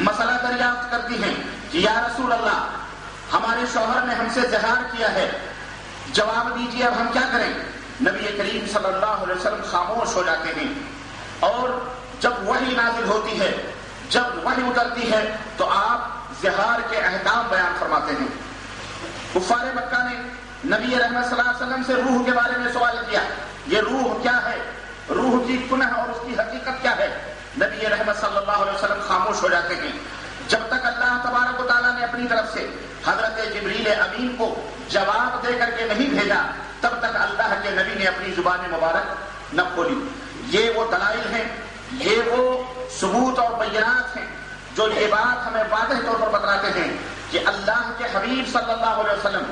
مسئلہ دریافت کرتی ہیں کہ یا رسول اللہ ہمارے شوہر نے ہم سے زہار کیا ہے، جواب دیجیے اب ہم کیا کریں؟ نبی کریم صلی اللہ علیہ وسلم خاموش ہو جاتے ہیں، اور جب وحی نازل ہوتی ہے، جب وحی اترتی ہے تو آپ زہار کے احکام بیان فرماتے ہیں۔ کفار مکہ نے نبی رحمت صلی اللہ علیہ وسلم سے روح کے بارے میں سوال کیا، یہ روح کیا ہے، روح کی کنہ اور اس کی حقیقت کیا ہے؟ نبی رحمت صلی اللہ علیہ وسلم خاموش ہو جاتے ہیں۔ جب تک اللہ تبارک و تعالیٰ نے اپنی طرف سے حضرت جبریل امین کو جواب دے کر کے نہیں بھیجا، تب تک اللہ کے نبی نے اپنی زبان مبارک نہ کھولی۔ یہ وہ دلائل ہیں، یہ وہ ثبوت اور بینات ہیں جو یہ بات ہمیں واضح طور پر بتلاتے ہیں کہ اللہ کے حبیب صلی اللہ علیہ وسلم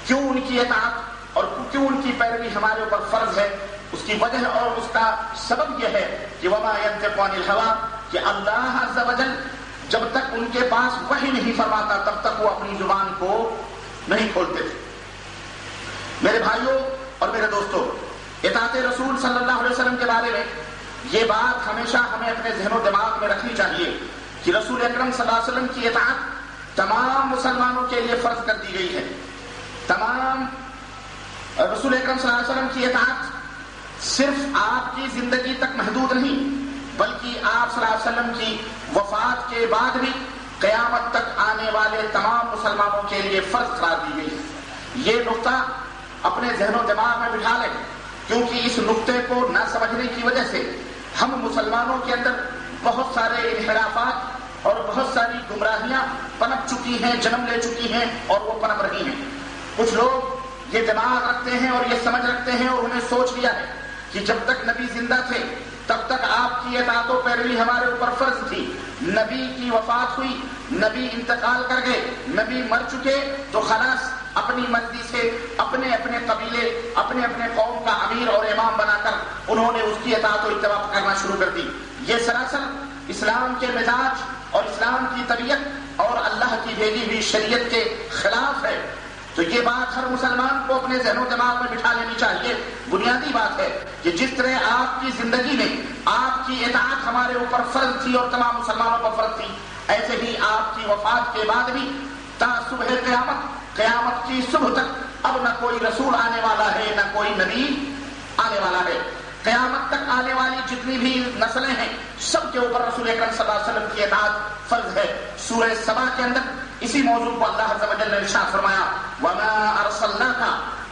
کیوں ان کی اطاعت اور کیوں ان کی پیروی ہمارے اوپر فرض ہے۔ اس کی وجہ اور اس کا سبب یہ ہے کہ وما ينطق عن الهوى، کہ اللہ عز وجل جب تک ان کے پاس وحی نہیں فرماتا تب تک وہ اپنی زبان کو نہیں کھولتے تھے۔ میرے بھائیوں اور میرے دوستوں، اطاعت رسول صلی اللہ علیہ وسلم کے بارے میں یہ بات ہمیشہ ہمیں اپنے ذہن و دماغ میں رکھنی چاہیے کہ رسول اکرم صلی اللہ علیہ وسلم کی اطاعت تمام مسلمانوں کے لیے فرض کر دی گئی ہے۔ تمام رسول اکرم صلی اللہ علیہ وسلم کی اطاعت صرف آپ کی زندگی تک محدود نہیں، بلکہ آپ صلی اللہ علیہ وسلم کی وفات کے بعد بھی قیامت تک آنے والے تمام مسلمانوں کے لیے فرض قرار دی گئی ہے۔ یہ نقطہ اپنے ذہن و دماغ میں بٹھا لیں، کیونکہ اس نقطے کو نہ سمجھنے کی وجہ سے ہم مسلمانوں کے اندر بہت سارے انحرافات اور بہت ساری گمراہیاں پنپ چکی ہیں، جنم لے چکی ہیں اور وہ پنپ رہی ہیں۔ کچھ لوگ یہ دماغ رکھتے ہیں اور یہ سمجھ رکھتے ہیں اور انہیں سوچ لیا ہے کہ جب تک نبی زندہ تھے تب تک آپ کی اطاعت و پیروی ہمارے اوپر فرض تھی، نبی کی وفات ہوئی، نبی انتقال کر گئے، نبی مر چکے تو خلاص اپنی مرضی سے اپنے اپنے قبیلے، اپنے اپنے قوم کا امیر اور امام بنا کر انہوں نے اس کی اطاعت و اتباع کرنا شروع کر دی۔ یہ سراسر اسلام کے مزاج اور اسلام کی طبیعت اور اللہ کی بھیجی ہوئی شریعت کے خلاف ہے۔ تو یہ بات ہر مسلمان کو اپنے ذہن و دماغ میں بٹھا لینی چاہیے۔ بنیادی بات ہے کہ جس طرح آپ کی زندگی میں آپ کی اطاعت ہمارے اوپر فرض تھی اور تمام مسلمانوں پر فرض تھی، ایسے ہی آپ کی وفات کے بعد بھی تا صبح قیامت کی صبح تک اب نہ کوئی رسول آنے والا ہے، نہ کوئی نبی آنے والا ہے۔ قیامت تک آنے والی جتنی بھی نسلیں ہیں سب کے اوپر رسول اکرم صلی اللہ علیہ وسلم کی اطاعت فرض ہے۔ سورہ سبا کے اندر اسی موضوع کو اللہ عز و جل نے ارشاد فرمایا، وَمَا أَرْسَلْنَاكَ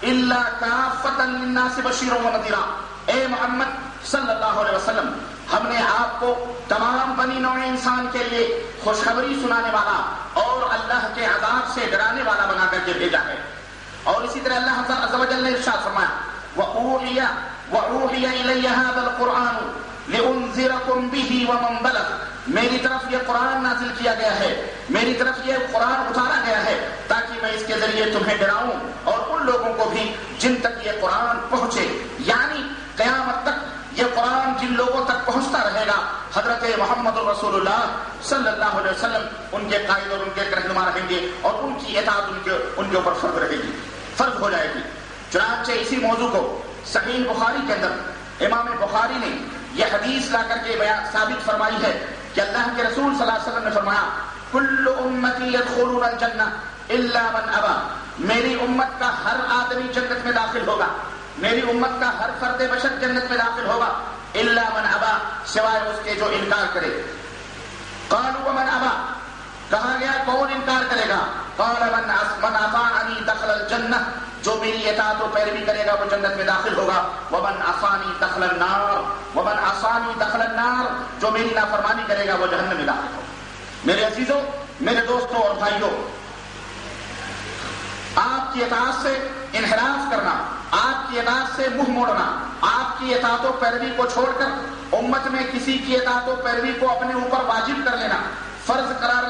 إِلَّا كَافَّةً لِلنَّاسِ بَشِيرًا وَنَذِيرًا۔ اے محمد صلی اللہ علیہ وسلم، ہم نے آپ کو تمام بنی نوع انسان کے لیے خوشخبری سنانے والا اور اللہ کے عذاب سے ڈرانے والا بنا کر کے بھیجا ہے۔ اور اسی طرح اللہ عز و جل نے ارشاد فرمایا، وَأُوحِيَ إِلَيَّ هَذَا الْقُرْآنُ لِأُنذِرَكُم بِهِ وَمَن بَلَغَ۔ میری طرف یہ قرآن نازل کیا گیا ہے، میری طرف یہ قرآن اتارا گیا ہے تاکہ میں اس کے ذریعے تمہیں ڈراؤں اور ان لوگوں کو بھی جن تک یہ قرآن پہنچے، یعنی قیامت تک یہ قرآن جن لوگوں تک پہنچتا رہے گا حضرت محمد رسول اللہ صلی اللہ علیہ وسلم ان کے قائد اور ان کے رہنما رہیں گے اور ان کی اطاعت ان کے اوپر فرض رہے گی، فرض ہو جائے گی۔ چنانچہ اسی موضوع کو صحیح بخاری کے اندر امام بخاری نے یہ حدیث لا کر کے ثابت فرمائی ہے کہ اللہ کے رسول صلی اللہ علیہ وسلم نے فرمایا، کل امتی یدخلون الجنہ الا من ابا۔ میری امت کا ہر آدمی جنت میں داخل ہوگا، میری امت کا ہر فرد بشر جنت میں داخل ہوگا، الا من ابا، سوائے اس کے جو انکار کرے۔ قالوا ومن ابا، کہا گیا کون انکار کرے گا؟ قال من اطاعنی دخل الجنہ، جو میری اطاعت و پیروی کرے گا وہ جنت میں داخل ہوگا۔ ومن عصانی دخل النار، ومن عصانی دخل النار، جو میری نافرمانی کرے گا وہ جہنم میں داخل ہوگا۔ میرے عزیزوں، میرے دوستوں اور بھائیوں، آپ کی اطاعت سے انحراف کرنا، آپ کی اطاعت سے منہ موڑنا، آپ کی اطاعت و پیروی کو چھوڑ کر امت میں کسی کی اطاعت و پیروی کو اپنے اوپر واجب کر لینا، فرض قرار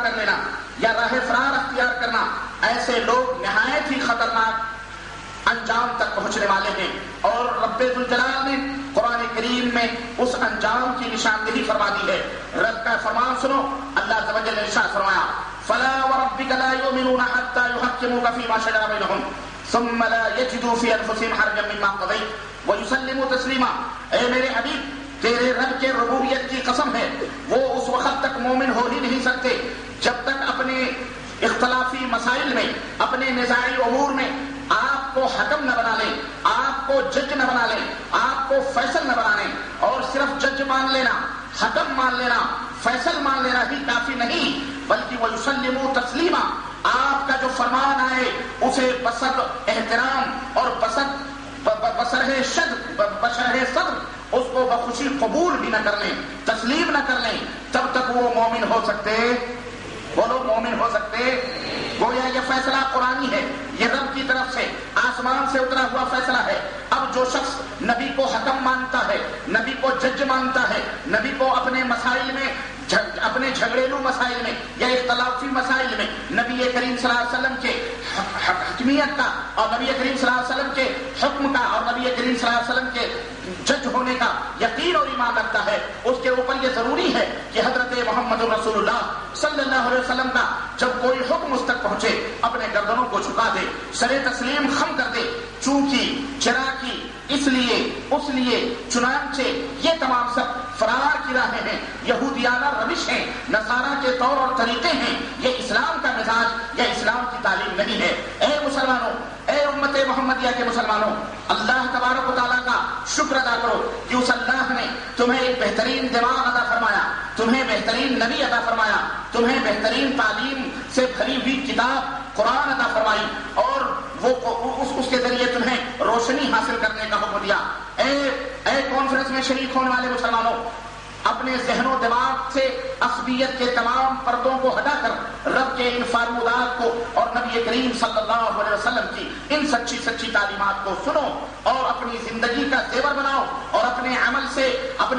کر لینا یا راہ فرار اختیار کرنا، ایسے لوگ نہایت ہی خطرناک انجام تک پہنچنے والے ہیں۔ اور رب ذوالجلال نے قرآن کریم میں اس انجام کی نشاندہی فرما دی ہے۔ رب کا فرمان سنو، اللہ عز و جل نے ارشاد فرمایا، فلا وربك لا يؤمنون حتى يحكموك فيما شجر بينهم ثم لا يجدوا في انفسهم حرجا مما قضيت ويسلموا تسليما۔ اے میرے حبیب، تیرے رب کے ربوبیت کی قسم ہے، وہ اس وقت تک مومن ہو ہی نہیں سکتے جب تک اپنے اختلافی مسائل میں، اپنے نزاعی امور میں آپ کو حکم نہ بنا لیں، آپ کو جج نہ بنا لیں، آپ کو فیصل نہ بنا لیں، اور صرف جج مان لینا، حکم مان لینا، فیصل مان لینا ہی کافی نہیں، بلکہ وَيُسَلِّمُوا تَسْلِيمًا، آپ کا جو فرمان آئے اسے بصد احترام اور بشرح صدر اس کو بخوشی قبول بھی نہ کر لیں، تسلیم نہ کر لیں، تب تک وہ مومن ہو سکتے، بولو مومن ہو سکتے؟ گویا یہ فیصلہ قرآنی ہے، یہ رب کی طرف سے آسمان سے اترا ہوا فیصلہ ہے۔ اب جو شخص نبی کو حکم مانتا ہے، نبی کو جج مانتا ہے، نبی کو اپنے مسائل میں، اپنے جھگڑیلو مسائل میں یا اختلافی مسائل میں نبی کریم صلی اللہ علیہ وسلم کے حکمیت کا اور نبی کریم صلی اللہ علیہ وسلم کے حکم کا اور نبی کریم صلی اللہ علیہ وسلم کے جج ہونے کا یقین اور ایمان رکھتا ہے، اس کے اوپر یہ ضروری ہے کہ حضرت محمد رسول اللہ صلی اللہ علیہ وسلم کا جب کوئی حکم اس تک پہنچے اپنے گردنوں کو جھکا دے، سر تسلیم خم کر دے، چونکی چراکی اس لیے چنانچہ یہ تمام سب فرار کی راہیں ہیں، یہودیانہ روش ہیں، نصارہ کے طور اور طریقے ہیں، یہ اسلام کا مزاج یا اسلام کی تعلیم نہیں ہے۔ اے مسلمانوں، اے امت محمدیہ کے مسلمانوں، اللہ تبارک و تعالیٰ کا شکر ادا کرو کہ اس اللہ نے تمہیں ایک بہترین دماغ عطا فرمایا، تمہیں بہترین نبی عطا فرمایا، تمہیں بہترین تعلیم سے بھری ہوئی کتاب قرآن عطا فرمائی، اور اس کے ذریعے تمہیں روشنی حاصل کرنے کا حکم دیا۔ اے کانفرنس میں شریک ہونے والے مسلمانوں، اپنے ذہن و دماغ سے عصبیت کے تمام پردوں کو ہٹا کر رب کے ان فرمودات کو اور نبی کریم صلی اللہ علیہ وسلم کی ان سچی تعلیمات کو سنو اور اپنی زندگی کا زیور بناؤ، اور اپنے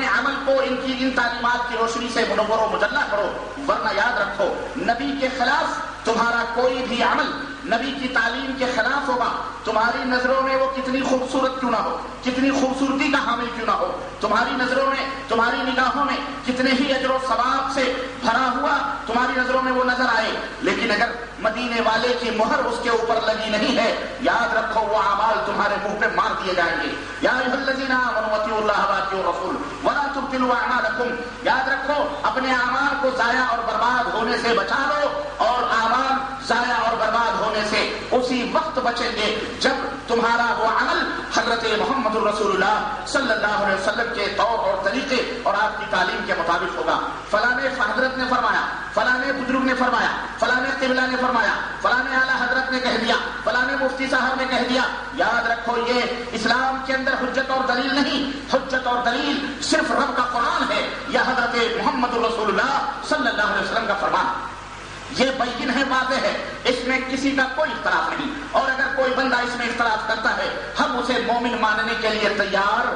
عمل کو ان تعلیمات کی روشنی سے منور و مجلہ کرو، ورنہ یاد رکھو نبی کے خلاف تمہارا کوئی بھی عمل نبی کی تعلیم کے خلاف ہوگا، تمہاری نظروں میں وہ کتنی خوبصورت کیوں نہ ہو، کتنی خوبصورتی کا حامل کیوں نہ ہو، تمہاری نظروں میں، تمہاری نگاہوں میں کتنے ہی اجر و ثواب سے بھرا ہوا تمہاری نظروں میں وہ نظر آئے، لیکن اگر مدینے والے کی مہر اس کے اوپر لگی نہیں ہے، یاد رکھو وہ اعمال تمہارے منہ پہ مار دیے جائیں گے۔ یا ایھا الذین آمنوا اطیعوا اللہ واطیعوا الرسول ولا تبطلوا اعمالکم، یاد رکھو اپنے اعمال کو ضائع اور برباد ہونے سے بچا لو، اور اعمال ضائع اور برباد ہونے سے اسی وقت بچیں گے جب تمہارا وہ عمل حضرت محمد رسول اللہ صلی اللہ علیہ وسلم کے طور اور طریقے اور آپ کی تعلیم کے مطابق ہوگا۔ فلاں حضرت نے فرمایا، فلاں بزرگ نے فرمایا، فلاں قبلہ نے فرمایا، فلاں اعلیٰ حضرت نے کہہ دیا، فلاں مفتی صاحب نے کہہ دیا، یاد رکھو یہ اسلام کے اندر حجت اور دلیل نہیں، حجت اور دلیل صرف رب کا قرآن ہے یا حضرت محمد رسول اللہ صلی اللہ علیہ وسلم کا فرمان، یہ بین ہے، واضح ہے، اس میں کسی کا کوئی اختلاف نہیں، اور اگر کوئی بندہ اس میں اختلاف کرتا ہے ہم اسے مومن ماننے کے لیے تیار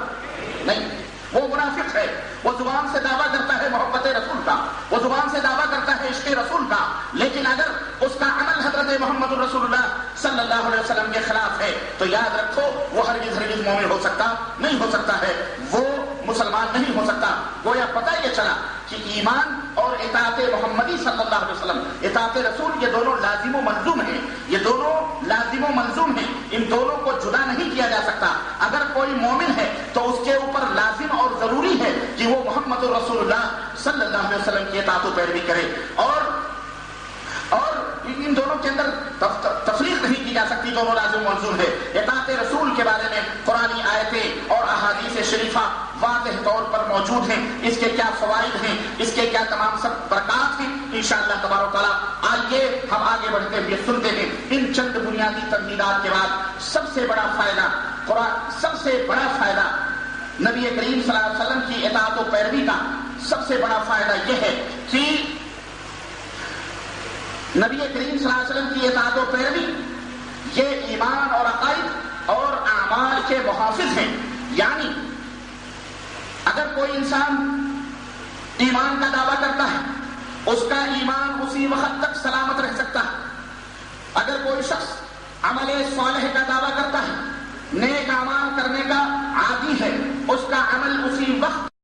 نہیں، وہ منافق ہے، وہ زبان سے دعویٰ کرتا ہے محبت رسول کا، وہ زبان سے دعویٰ کرتا ہے عشق رسول کا، لیکن اگر اس کا عمل حضرت محمد رسول اللہ صلی اللہ علیہ وسلم کے خلاف ہے تو یاد رکھو وہ ہرگز مومن ہو سکتا نہیں، ہو سکتا ہے وہ مسلمان نہیں ہو سکتا۔ گویا پتہ یہ چلا کہ ایمان اور اطاعت محمدی صلی اللہ علیہ وسلم، اطاعت رسول، یہ دونوں لازم و ملزوم ہیں، یہ دونوں لازم و ملزوم ہیں، ان دونوں کو جدا نہیں کیا جا سکتا۔ اگر کوئی مومن ہے تو اس کے اوپر لازم اور ضروری ہے کہ وہ محمد رسول اللہ صلی اللہ علیہ وسلم کی اطاعت و پیروی کرے، اور ان دونوں کے اندر تفریق نہیں کی جا سکتی، دونوں لازم و ملزوم ہے۔ اطاعت رسول کے بارے میں قرآنی آیتیں اور احادیث شریفہ واضح طور پر موجود ہیں، اس کے کیا فوائد ہیں، اس کے کیا تمام سب برکات ہیں، انشاءاللہ تبارک و تعالیٰ آئیے ہم آگے بڑھتے ہوئے سنتے ہیں۔ ان چند بنیادی تمہیدات کے بعد سب سے بڑا فائدہ نبی کریم صلی اللہ علیہ وسلم کی اطاعت و پیروی کا سب سے بڑا فائدہ یہ ہے کہ نبی کریم صلی اللہ علیہ وسلم کی اطاعت و پیروی یہ ایمان اور عقائد اور اعمال کے محافظ ہیں، یعنی اگر کوئی انسان ایمان کا دعویٰ کرتا ہے اس کا ایمان اسی وقت تک سلامت رہ سکتا ہے، اگر کوئی شخص عمل صالح کا دعویٰ کرتا ہے، نیک اعمال کرنے کا عادی ہے، اس کا عمل اسی وقت